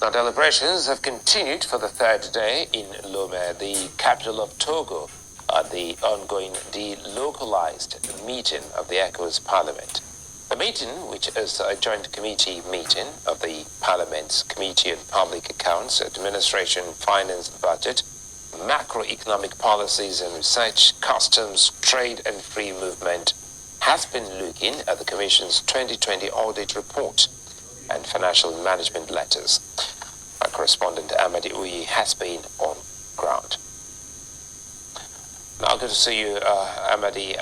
Now, deliberations have continued for the third day in Lomé, the capital of Togo, at the ongoing delocalized meeting of the ECOWAS Parliament. The meeting, which is a joint committee meeting of the Parliament's Committee on Public Accounts, Administration, Finance and Budget, Macroeconomic Policies and Research, Customs, Trade and Free Movement, has been looking at the Commission's 2020 audit report and financial management letters. Our correspondent Amadi Uyi has been on ground. Now, good to see you, Amadi.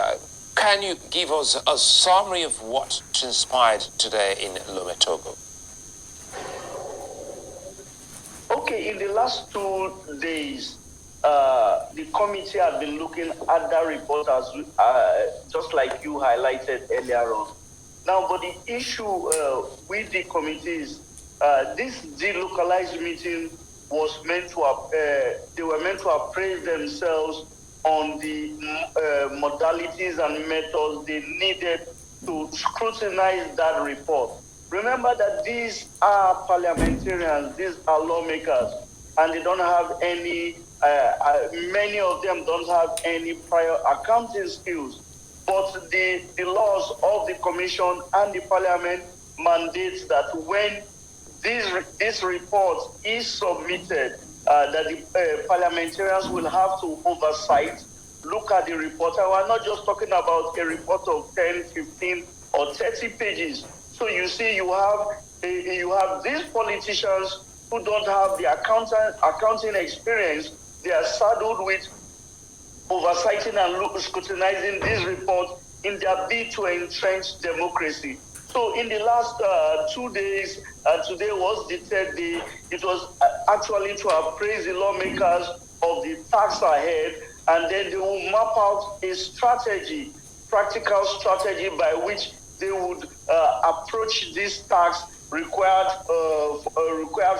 Can you give us a summary of what transpired today in Lomé, Togo? Okay, in the last 2 days, the committee has been looking at that report as just like you highlighted earlier on. Now, but the issue with the committee is this delocalized meeting was meant to they were meant to appraise themselves on the modalities and methods they needed to scrutinize that report. Remember that these are parliamentarians, these are lawmakers, and they don't have any, many of them don't have any prior accounting skills. But the laws of the commission and the parliament mandates that when this report is submitted, that the parliamentarians will have to oversight, look at the report. And we're not just talking about a report of 10, 15, or 30 pages. So you see, you have these politicians who don't have the accounting experience. They are saddled with oversighting and scrutinizing this report in their bid to entrench democracy. So in the last 2 days, today was the third day, it was actually to appraise the lawmakers of the task ahead, and then they will map out a strategy, practical strategy by which they would approach this task required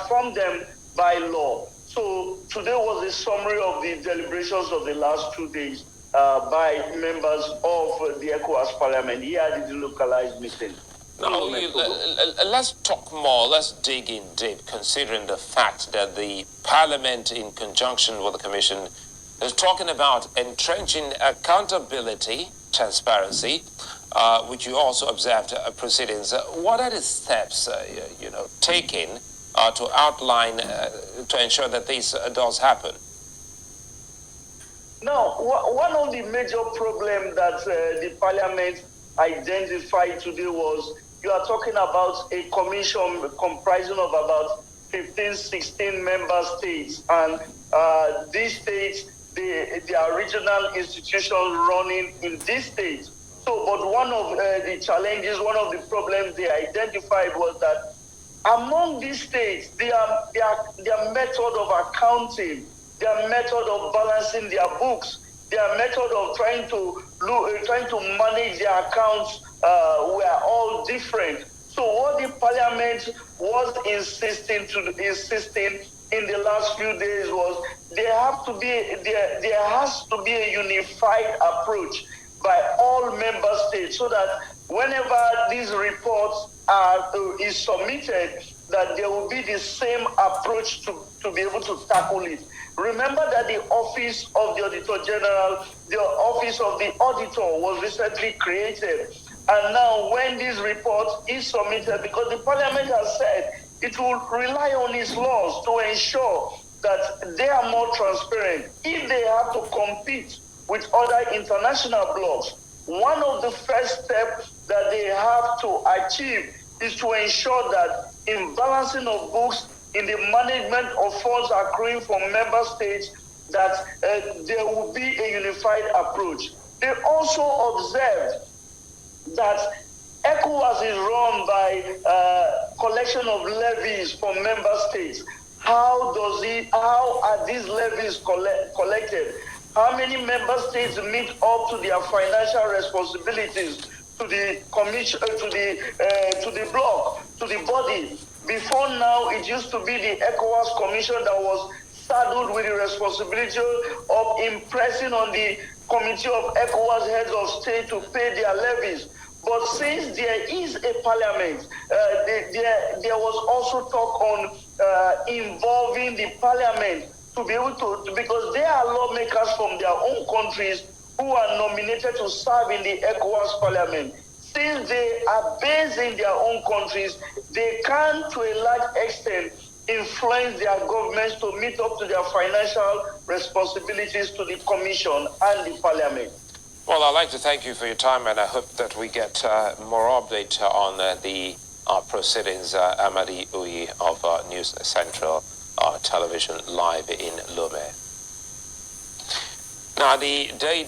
from them by law. So today was a summary of the deliberations of the last 2 days by members of the ECOWAS Parliament here at the delocalized meeting. Now, let's talk more, let's dig in deep, considering the fact that the Parliament, in conjunction with the Commission, is talking about entrenching accountability, transparency, which you also observed proceedings. What are the steps, taken to outline, to ensure that this does happen? Now, one of the major problems that the Parliament identified today was you are talking about a commission comprising of about 15, 16 member states, and these states, they are regional institutions running in these states. So, but one of the challenges, one of the problems they identified was that among these states, their method of accounting, their method of balancing their books, their method of trying to manage their accounts were all different. So what the Parliament was insisting in the last few days was there has to be a unified approach by all member states, so that whenever these reports is submitted, that there will be the same approach to be able to tackle it. Remember that the Office of the Auditor General, the Office of the Auditor was recently created. And now when this report is submitted, because the Parliament has said it will rely on its laws to ensure that they are more transparent. If they have to compete with other international blocs, one of the first steps that they have to achieve is to ensure that in balancing of books, in the management of funds accruing from member states, that there will be a unified approach. They also observed that ECOWAS is run by collection of levies from member states. How are these levies collected? How many member states meet up to their financial responsibilities to the commission, to the bloc, to the body? Before now, it used to be the ECOWAS Commission that was saddled with the responsibility of impressing on the Committee of ECOWAS heads of state to pay their levies. But since there is a parliament, there was also talk on involving the parliament to be able to, because they are lawmakers from their own countries who are nominated to serve in the ECOWAS parliament. Since they are based in their own countries, they can, to a large extent, influence their governments to meet up to their financial responsibilities to the Commission and the Parliament. Well, I'd like to thank you for your time, and I hope that we get more update on the proceedings. Amadi Uyi of News Central Television live in Lome. Now, the day